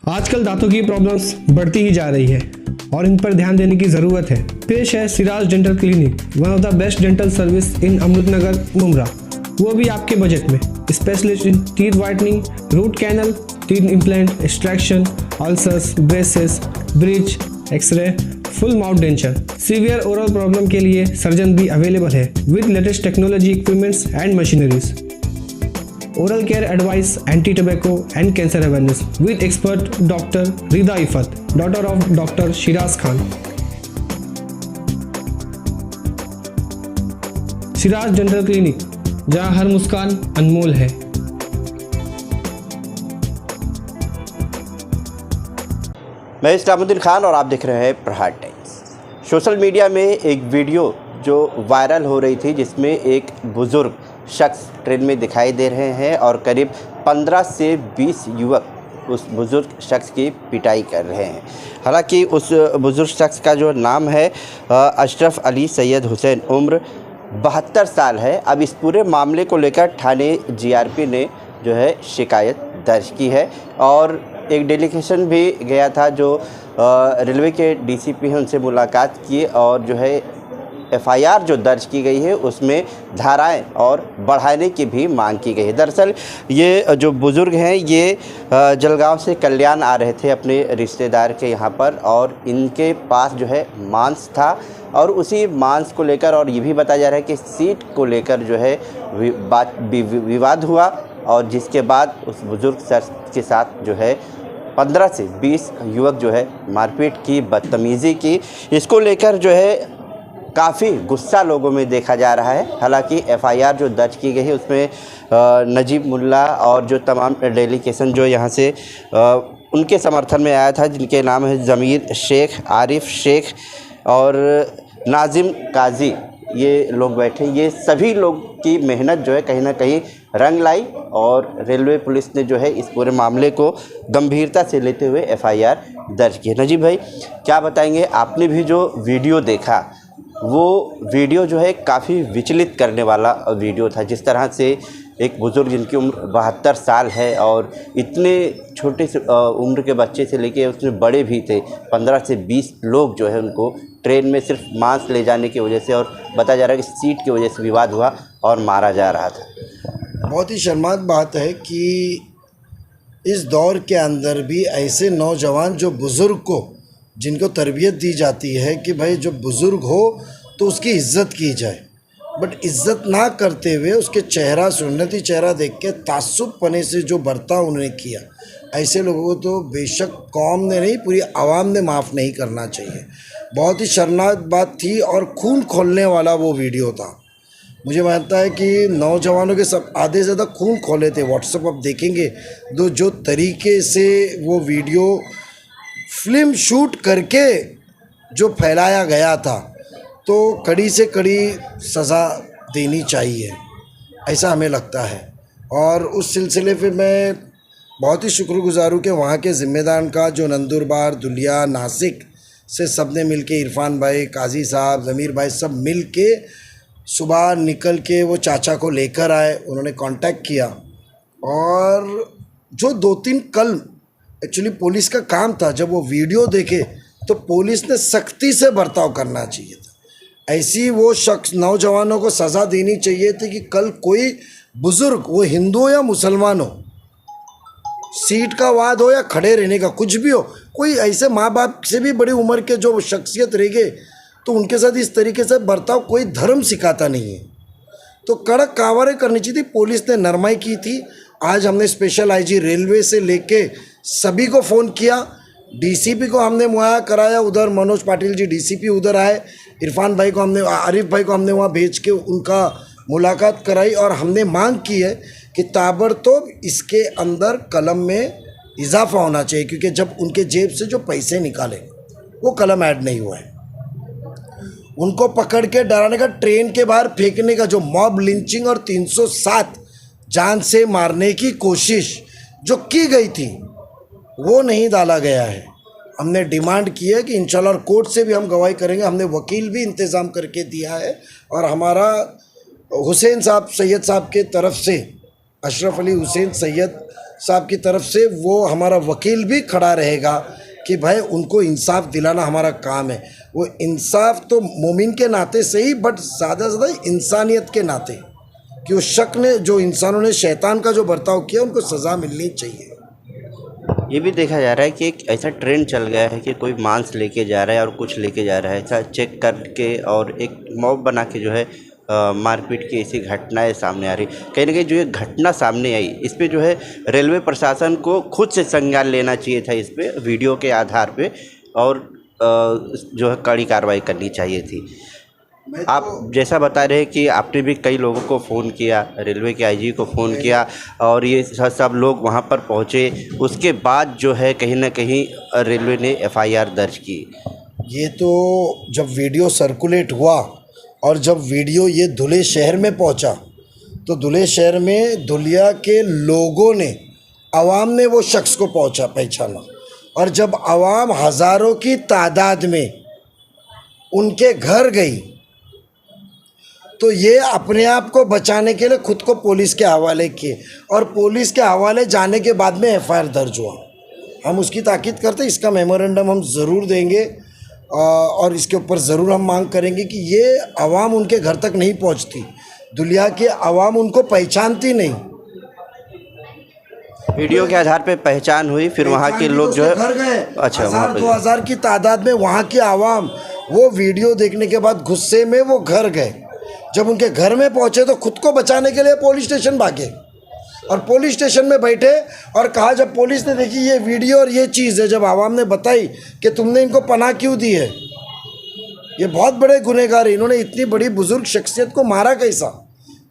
आजकल दांतों की प्रॉब्लम्स बढ़ती ही जा रही है और इन पर ध्यान देने की ज़रूरत है। पेश है Siraj dental clinic, one of the best dental service in Amritnagar Mumbra, वो भी आपके बजट में। Specialist in teeth whitening, root canal, teeth implant, extraction, ulcers, braces, bridge, x-ray, full mouth denture. Severe oral problem के लिए सर्जन भी अवेलेबल है with latest technology equipments and machineries. Oral care advice, anti-tobacco and cancer awareness with expert Dr. Rida Ifat, daughter of Dr. Shiraz Khan. Siraj dental clinic, जहां हर मुस्कान अनमोल है। मैं इस्लामुद्दीन खान और आप देख रहे हैं प्रहार टाइम्स। सोशल मीडिया में एक वीडियो जो वायरल हो रही थी, जिसमें एक बुज़ुर्ग शख्स ट्रेन में दिखाई दे रहे हैं और करीब 15 से 20 युवक उस बुज़ुर्ग शख्स की पिटाई कर रहे हैं। हालांकि उस बुज़ुर्ग शख्स का जो नाम है अशरफ अली सैयद हुसैन, उम्र 72 साल है। अब इस पूरे मामले को लेकर थाने जीआरपी ने जो है शिकायत दर्ज की है और एक डेलीगेशन भी गया था जो रेलवे के डीसीपी हैं, उनसे मुलाकात की और जो है एफआईआर जो दर्ज की गई है उसमें धाराएं और बढ़ाने की भी मांग की गई है। दरअसल ये जो बुज़ुर्ग हैं ये जलगांव से कल्याण आ रहे थे अपने रिश्तेदार के यहाँ पर और इनके पास जो है मांस था और उसी मांस को लेकर और ये भी बताया जा रहा है कि सीट को लेकर जो है विवाद हुआ और जिसके बाद उस बुज़ुर्ग शख्स के साथ जो है 15 से 20 युवक जो है मारपीट की, बदतमीज़ी की। इसको लेकर जो है काफ़ी गुस्सा लोगों में देखा जा रहा है। हालांकि एफआईआर जो दर्ज की गई है उसमें नजीब मुल्ला और जो तमाम डेलीगेशन जो यहाँ से उनके समर्थन में आया था, जिनके नाम है ज़मीर शेख, आरिफ शेख और नाजिम काजी, ये लोग बैठे। ये सभी लोग की मेहनत जो है कहीं ना कहीं रंग लाई और रेलवे पुलिस ने जो है इस पूरे मामले को गंभीरता से लेते हुए एफआईआर दर्ज की है। नजीब भाई, क्या बताएंगे? आपने भी जो वीडियो देखा वो वीडियो जो है काफ़ी विचलित करने वाला वीडियो था। जिस तरह से एक बुज़ुर्ग जिनकी उम्र 72 साल है और इतने छोटे से उम्र के बच्चे से लेके उसमें बड़े भी थे, 15 से 20 लोग जो है उनको ट्रेन में सिर्फ मांस ले जाने की वजह से और बताया जा रहा है कि सीट की वजह से विवाद हुआ और मारा जा रहा था। बहुत ही शर्मनाक बात है कि इस दौर के अंदर भी ऐसे नौजवान जो बुज़ुर्ग को, जिनको तरबियत दी जाती है कि भाई जो बुज़ुर्ग हो तो उसकी इज़्ज़त की जाए, बट इज़्ज़त ना करते हुए उसके चेहरा, सुन्नती चेहरा देख के तासुब पने से जो बर्ताव उन्होंने किया, ऐसे लोगों को तो बेशक कौम ने नहीं, पूरी आवाम ने माफ़ नहीं करना चाहिए। बहुत ही शर्मनाक बात थी और खून खोलने वाला वो वीडियो था। मुझे मानता है कि नौजवानों के सब आधे से ज़्यादा खून खोले थे। व्हाट्सएप आप देखेंगे तो जो तरीके से वो वीडियो फिल्म शूट करके जो फैलाया गया था, तो कड़ी से कड़ी सज़ा देनी चाहिए, ऐसा हमें लगता है। और उस सिलसिले पे मैं बहुत ही शुक्रगुज़ार हूँ कि वहाँ के ज़िम्मेदार का, जो नंदुरबार, दुलिया, नासिक से सब ने मिल के, इरफान भाई, काजी साहब, ज़मीर भाई, सब मिल के सुबह निकल के वो चाचा को लेकर आए। उन्होंने कांटेक्ट किया और जो 2-3 कल एक्चुअली पुलिस का काम था, जब वो वीडियो देखे तो पुलिस ने सख्ती से बर्ताव करना चाहिए था। ऐसी वो शख्स, नौजवानों को सज़ा देनी चाहिए थी कि कल कोई बुज़ुर्ग, वो हिंदू हो या मुसलमान हो, सीट का वाद हो या खड़े रहने का, कुछ भी हो, कोई ऐसे माँ बाप से भी बड़ी उम्र के जो शख्सियत रह गए तो उनके साथ इस तरीके से बर्ताव कोई धर्म सिखाता नहीं है। तो कड़क कार्रवाई करनी चाहिए थी। पुलिस ने नरमाई की थी। आज हमने स्पेशल आईजी रेलवे से लेके सभी को फ़ोन किया, डीसीपी को हमने मुहैया कराया, उधर मनोज पाटिल जी डीसीपी उधर आए, इरफान भाई को हमने, आरिफ भाई को हमने वहाँ भेज के उनका मुलाकात कराई और हमने मांग की है कि ताबड़तोड़ इसके अंदर कलम में इजाफा होना चाहिए, क्योंकि जब उनके जेब से जो पैसे निकाले वो कलम ऐड नहीं हुआ है। उनको पकड़ के डराने का, ट्रेन के बाहर फेंकने का, जो मॉब लिंचिंग और 307 जान से मारने की कोशिश जो की गई थी वो नहीं डाला गया है। हमने डिमांड की है कि इंशाल्लाह कोर्ट से भी हम गवाही करेंगे। हमने वकील भी इंतज़ाम करके दिया है और हमारा हुसैन साहब, सैयद साहब के तरफ से, अशरफ अली हुसैन सैयद साहब की तरफ से, वो हमारा वकील भी खड़ा रहेगा कि भाई उनको इंसाफ दिलाना हमारा काम है। वो इंसाफ तो मोमिन के नाते से ही, बट ज़्यादा से ज़्यादा इंसानियत के नाते, कि उस शख्स ने, जो इंसानों ने शैतान का जो बर्ताव किया, उनको सज़ा मिलनी चाहिए। ये भी देखा जा रहा है कि एक ऐसा ट्रेंड चल गया है कि कोई मांस लेके जा रहा है और कुछ लेके जा रहा है, ऐसा चेक करके और एक मॉब बना के जो है मारपीट की ऐसी घटनाएं सामने आ रही। कहीं ना कहीं जो ये घटना सामने आई, इस पे जो है रेलवे प्रशासन को खुद से संज्ञान लेना चाहिए था, इस पे वीडियो के आधार पे, और जो है कड़ी कार्रवाई करनी चाहिए थी। आप जैसा बता रहे हैं कि आपने भी कई लोगों को फ़ोन किया, रेलवे के आईजी को फ़ोन किया, और ये सब लोग वहाँ पर पहुँचे, उसके बाद जो है कहीं ना कहीं रेलवे ने एफआईआर दर्ज की। ये तो जब वीडियो सर्कुलेट हुआ और जब वीडियो ये धुले शहर में पहुंचा, तो धुले शहर में धुलिया के लोगों ने, आवाम ने वो शख्स को पहचाना, और जब आवाम हज़ारों की तादाद में उनके घर गई, तो ये अपने आप को बचाने के लिए खुद को पुलिस के हवाले किए, और पुलिस के हवाले जाने के बाद में एफआईआर दर्ज हुआ। हम उसकी ताकीद करते, इसका मेमोरेंडम हम ज़रूर देंगे, और इसके ऊपर ज़रूर हम मांग करेंगे कि ये आवाम उनके घर तक नहीं पहुंचती, दुनिया की आवाम उनको पहचानती नहीं। वीडियो के आधार पे पहचान हुई, फिर वहाँ के लोग जो है घर गए, अच्छा, 1000-2000 की तादाद में वहाँ की आवाम, वो वीडियो देखने के बाद गुस्से में वो घर गए। जब उनके घर में पहुँचे तो खुद को बचाने के लिए पुलिस स्टेशन भागे, और पुलिस स्टेशन में बैठे और कहा, जब पुलिस ने देखी ये वीडियो और ये चीज़ है, जब आवाम ने बताई कि तुमने इनको पनाह क्यों दी है, ये बहुत बड़े गुनहगार हैं, इन्होंने इतनी बड़ी बुजुर्ग शख्सियत को मारा कैसा,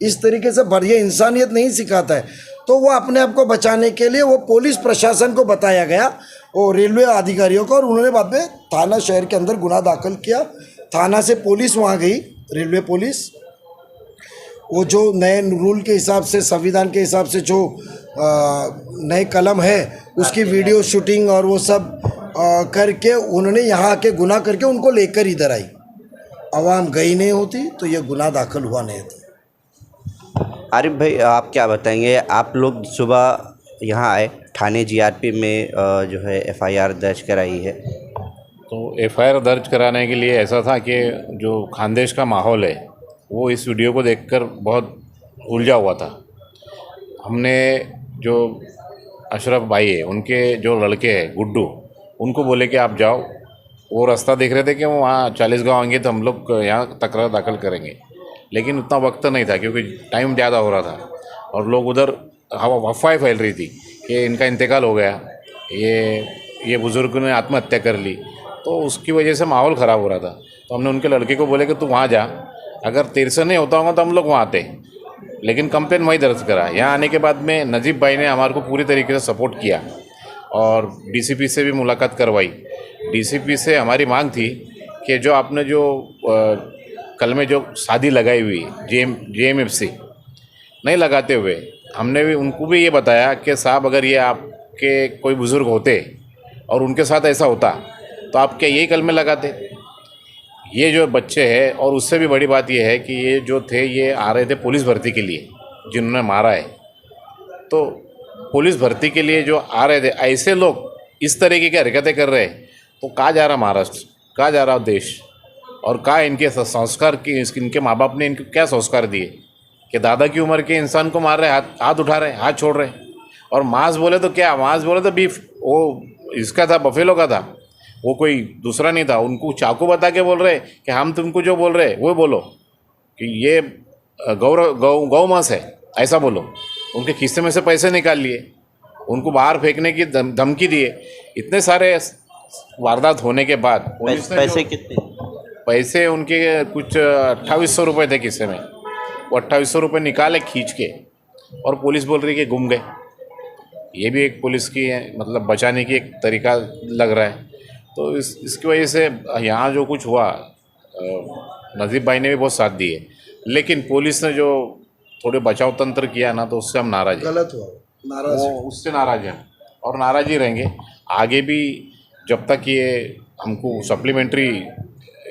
इस तरीके से बढ़िया इंसानियत नहीं सिखाता है। तो वो अपने आप को बचाने के लिए वो पुलिस प्रशासन को बताया गया, वो रेलवे अधिकारियों को, और उन्होंने बाद में थाना शहर के अंदर गुनाह दाखिल किया। थाना से पुलिस वहाँ गई, रेलवे पुलिस, वो जो नए रूल के हिसाब से, संविधान के हिसाब से जो नए कलम है, उसकी वीडियो शूटिंग और वो सब करके उन्होंने यहाँ आके गुनाह करके उनको लेकर इधर आई। आवाम गई नहीं होती तो ये गुनाह दाखिल हुआ नहीं था। आरिफ भाई, आप क्या बताएंगे? आप लोग सुबह यहाँ आए, थाने जीआरपी में जो है एफआईआर दर्ज कराई है, तो एफआईआर दर्ज कराने के लिए ऐसा था कि जो खानदेश का माहौल है वो इस वीडियो को देखकर बहुत उलझा हुआ था। हमने जो अशरफ भाई है, उनके जो लड़के हैं गुड्डू, उनको बोले कि आप जाओ, वो रास्ता देख रहे थे कि वो वहाँ 40 गाँव आएंगे तो हम लोग यहाँ तकरार दाखिल करेंगे, लेकिन उतना वक्त नहीं था क्योंकि टाइम ज़्यादा हो रहा था, और लोग उधर अफवाहें फैल रही थी कि इनका इंतकाल हो गया, ये बुज़ुर्ग ने आत्महत्या कर ली, तो उसकी वजह से माहौल ख़राब हो रहा था। तो हमने उनके लड़के को बोले कि तू वहाँ जा, अगर तेरे से नहीं होता होगा तो हम लोग वहाँ आते, लेकिन कंप्लेन वहीं दर्ज करा। यहाँ आने के बाद में नजीब भाई ने हमारे को पूरी तरीके से सपोर्ट किया और डीसीपी से भी मुलाकात करवाई। डीसीपी से हमारी मांग थी कि जो आपने जो कल में जो शादी लगाई हुई जेएमएफसी नहीं लगाते हुए, हमने भी उनको भी ये बताया कि साहब अगर ये आपके कोई बुज़ुर्ग होते और उनके साथ ऐसा होता तो आप क्या यही कलमे लगाते? ये जो बच्चे हैं, और उससे भी बड़ी बात ये है कि ये जो थे ये आ रहे थे पुलिस भर्ती के लिए, जिन्होंने मारा है, तो पुलिस भर्ती के लिए जो आ रहे थे, ऐसे लोग इस तरीके की हरकतें कर रहे हैं तो कहाँ जा रहा महाराष्ट्र, कहाँ जा रहा देश, और कहाँ इनके संस्कार की, इनके माँ बाप ने इनको क्या संस्कार दिए कि दादा की उम्र के इंसान को मार रहे, हाथ उठा रहे, हाथ छोड़ रहे। और मांस बोले तो क्या, मांस बोले तो बीफ, वो इसका था, बफेलो का था, वो कोई दूसरा नहीं था। उनको चाकू बता के बोल रहे कि हम तुमको जो बोल रहे वो बोलो कि ये गौ मांस है, ऐसा बोलो। उनके खिस्से में से पैसे निकाल लिए, उनको बाहर फेंकने की धमकी दिए। इतने सारे वारदात होने के बाद पैसे कितने? पैसे उनके कुछ 2800 रुपये थे किस्से में, वो 2800 रुपये निकाले खींच के, और पुलिस बोल रही है कि गुम गए। ये भी एक पुलिस की मतलब बचाने की एक तरीका लग रहा है। तो इसकी वजह से यहाँ जो कुछ हुआ, नजीब भाई ने भी बहुत साथ दिए, लेकिन पुलिस ने जो थोड़े बचाव तंत्र किया ना, तो उससे हम नाराज़ हैं। गलत हुआ, नाराज़, उससे नाराज़ हैं और नाराज़ ही रहेंगे आगे भी, जब तक ये हमको सप्लीमेंट्री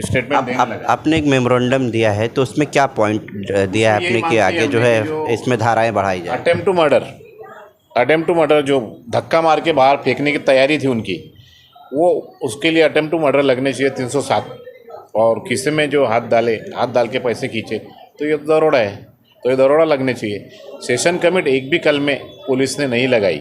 स्टेटमेंट देने लगे। आपने एक मेमोरेंडम दिया है, तो उसमें क्या पॉइंट दिया है आपने कि आगे जो है इसमें धाराएं बढ़ाई जाए? Attempt to murder, attempt to murder जो धक्का मार के बाहर फेंकने की तैयारी थी उनकी, वो उसके लिए अटेम्प्ट टू मर्डर लगने चाहिए 307। और किसी में जो हाथ डाल के पैसे खींचे तो ये दरोड़ा है, तो ये दरोड़ा लगने चाहिए। सेशन कमिट एक भी कल में पुलिस ने नहीं लगाई,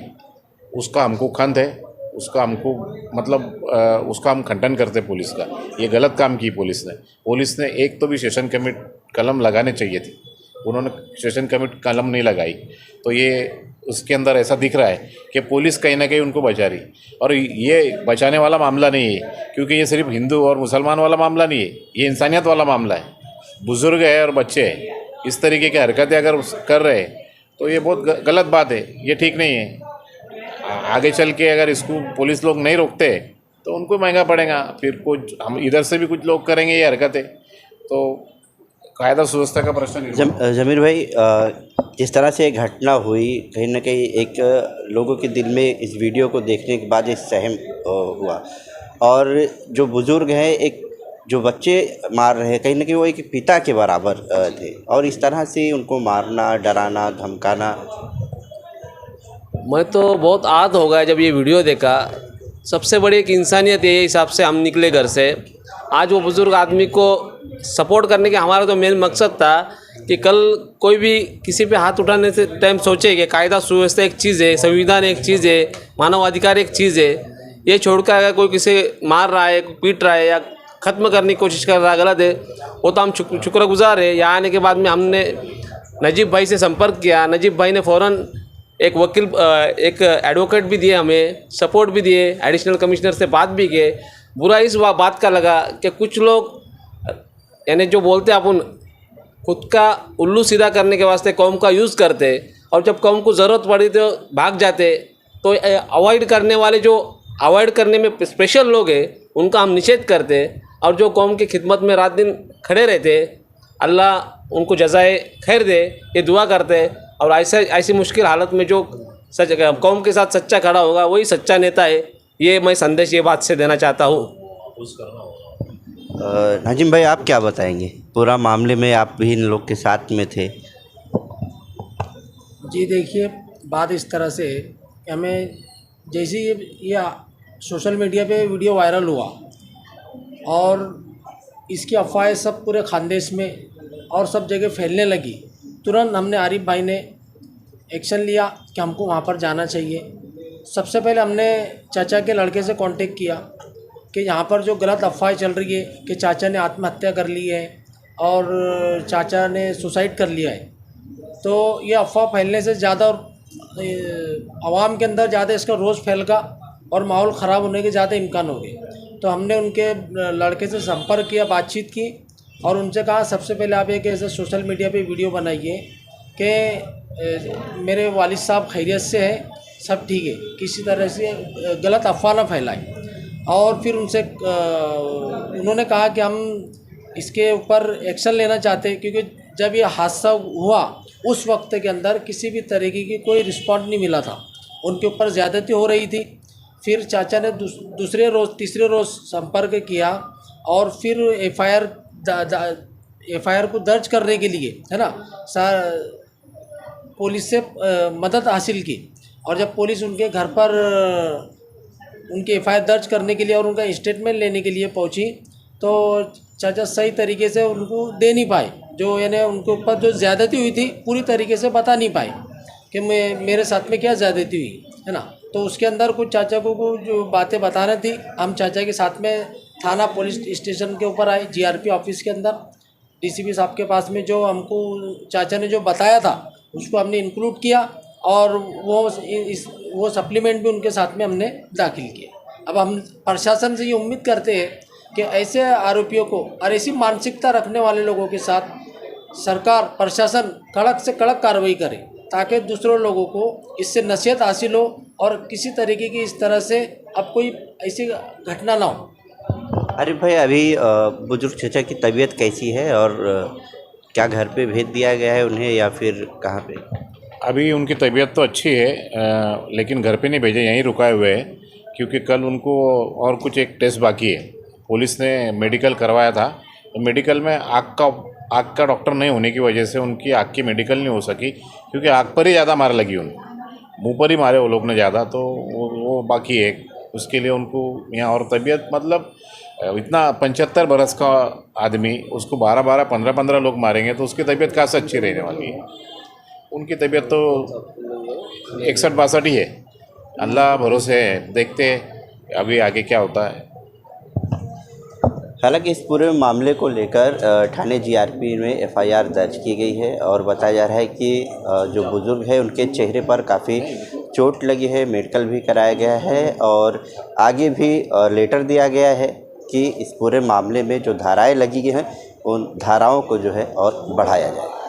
उसका हमको खंत है, उसका हमको मतलब उसका हम खंडन करते पुलिस का। ये गलत काम की पुलिस ने एक तो भी सेशन कमिट कलम लगाने चाहिए थी, उन्होंने सेशन कमिट कलम नहीं लगाई। तो ये उसके अंदर ऐसा दिख रहा है कि पुलिस कहीं ना कहीं उनको बचा रही, और ये बचाने वाला मामला नहीं है, क्योंकि ये सिर्फ हिंदू और मुसलमान वाला मामला नहीं है, ये इंसानियत वाला मामला है। बुज़ुर्ग है और बच्चे हैं, इस तरीके की हरकतें अगर कर रहे हैं तो ये बहुत गलत बात है, ये ठीक नहीं है। आगे चल के अगर इसको पुलिस लोग नहीं रोकते तो उनको महंगा पड़ेगा। फिर कुछ हम इधर से भी कुछ लोग करेंगे ये हरकतें, तो कायदा सुव्यवस्था का प्रश्न। जमीर भाई, जिस तरह से घटना हुई, कहीं ना कहीं एक लोगों के दिल में इस वीडियो को देखने के बाद एक सहम हुआ, और जो बुज़ुर्ग हैं, एक जो बच्चे मार रहे हैं, कहीं ना कहीं वो एक पिता के बराबर थे, और इस तरह से उनको मारना, डराना, धमकाना। मैं तो बहुत आहत हो गया जब ये वीडियो देखा। सबसे बड़ी एक इंसानियत ये हिसाब से हम निकले घर से, आज वो बुज़ुर्ग आदमी को सपोर्ट करने के हमारा तो मेन मकसद था कि कल कोई भी किसी पे हाथ उठाने से टाइम सोचे कि कायदा सुव्यवस्था एक चीज़ है, संविधान एक चीज़ है, मानवाधिकार एक चीज़ है, ये छोड़कर अगर कोई किसी मार रहा है, पीट रहा है या ख़त्म करने की कोशिश कर रहा है, गलत है, वो तो हम शुक्रगुजार है। यहाँ आने के बाद में हमने नजीब भाई से संपर्क किया, नजीब भाई ने फ़ौरन एक वकील, एक एडवोकेट भी दिए, हमें सपोर्ट भी दिए, एडिशनल कमिश्नर से बात भी किए। बुरा इस बात का लगा कि कुछ लोग यानी जो बोलते हैं अपन खुद का उल्लू सीधा करने के वास्ते कौम का यूज़ करते, और जब कौम को ज़रूरत पड़ी तो भाग जाते। तो अवॉइड करने वाले, जो अवॉइड करने में स्पेशल लोग हैं, उनका हम निषेध करते, और जो कौम की खिदमत में रात दिन खड़े रहते, अल्लाह उनको जज़ाए खैर दे, ये दुआ करते। और ऐसी मुश्किल हालत में जो कौम के साथ सच्चा खड़ा होगा वही सच्चा नेता है, ये मैं संदेश ये बात से देना चाहता हूँ। नाजिम भाई, आप क्या बताएंगे? पूरा मामले में आप भी इन लोग के साथ में थे। जी देखिए, बात इस तरह से हमें जैसे ये सोशल मीडिया पे वीडियो वायरल हुआ और इसकी अफवाहें सब पूरे खानदेश में और सब जगह फैलने लगी, तुरंत हमने आरिफ भाई ने एक्शन लिया कि हमको वहाँ पर जाना चाहिए। सबसे पहले हमने चाचा के लड़के से कांटेक्ट किया कि यहाँ पर जो गलत अफवाहें चल रही है कि चाचा ने आत्महत्या कर ली है और चाचा ने सुसाइड कर लिया है, तो ये अफवाह फैलने से ज़्यादा और आवाम के अंदर ज़्यादा इसका रोज़ फैलगा और माहौल ख़राब होने के ज़्यादा इम्कान हो गए। तो हमने उनके लड़के से संपर्क किया, बातचीत की और उनसे कहा सबसे पहले आप एक ऐसे सोशल मीडिया पे वीडियो बनाइए कि मेरे वालिद साहब खैरियत से है, सब ठीक है, किसी तरह से गलत अफवाह ना फैलाएं। और फिर उनसे उन्होंने कहा कि हम इसके ऊपर एक्शन लेना चाहते हैं, क्योंकि जब ये हादसा हुआ उस वक्त के अंदर किसी भी तरीके की कोई रिस्पॉन्स नहीं मिला था, उनके ऊपर ज़्यादती हो रही थी। फिर चाचा ने दूसरे रोज़ तीसरे रोज़ संपर्क किया और फिर एफआईआर को दर्ज करने के लिए, है ना, पुलिस से मदद हासिल की। और जब पुलिस उनके घर पर उनके एफआईआर दर्ज करने के लिए और उनका स्टेटमेंट लेने के लिए पहुंची, तो चाचा सही तरीके से उनको दे नहीं पाए, जो यानी उनके ऊपर जो ज़्यादती हुई थी पूरी तरीके से बता नहीं पाए कि मेरे साथ में क्या ज़्यादती हुई, है ना। तो उसके अंदर कुछ चाचा को जो बातें बताना थी, हम चाचा के साथ में थाना पुलिस स्टेशन के ऊपर आए, जीआरपी ऑफिस के अंदर डीसीपी साहब के पास में जो हमको चाचा ने जो बताया था उसको हमने इंक्लूड किया और वो सप्लीमेंट भी उनके साथ में हमने दाखिल किया। अब हम प्रशासन से ये उम्मीद करते हैं कि ऐसे आरोपियों को और ऐसी मानसिकता रखने वाले लोगों के साथ सरकार प्रशासन कड़क से कड़क कार्रवाई करे, ताकि दूसरों लोगों को इससे नसीहत हासिल हो और किसी तरीके की इस तरह से अब कोई ऐसी घटना ना हो। अरे भाई, अभी बुजुर्ग चाचा की तबीयत कैसी है और क्या घर पे भेज दिया गया है उन्हें या फिर कहाँ पे? अभी उनकी तबीयत तो अच्छी है, लेकिन घर पे नहीं भेजे, यहीं रुकाए हुए हैं, क्योंकि कल उनको और कुछ एक टेस्ट बाकी है। पुलिस ने मेडिकल करवाया था, तो मेडिकल में आँख का डॉक्टर नहीं होने की वजह से उनकी आँख की मेडिकल नहीं हो सकी, क्योंकि आँख पर ही ज़्यादा मार लगी उनको। मुंह पर ही मारे वो लोग ने ज़्यादा, तो वो बाकी है उसके लिए उनको यहाँ। और तबीयत मतलब इतना 75 बरस का आदमी, उसको 12-12, 15-15 लोग मारेंगे तो उसकी तबीयत कैसे अच्छी रहने वाली है। उनकी तबीयत तो 61-62 ही है। अल्लाह भरोसे है, देखते अभी आगे क्या होता है। हालांकि इस पूरे मामले को लेकर थाने जीआरपी में एफआईआर दर्ज की गई है और बताया जा रहा है कि जो बुज़ुर्ग है उनके चेहरे पर काफ़ी चोट लगी है, मेडिकल भी कराया गया है और आगे भी लेटर दिया गया है कि इस पूरे मामले में जो धाराएं लगी हैं उन धाराओं को जो है और बढ़ाया जाए।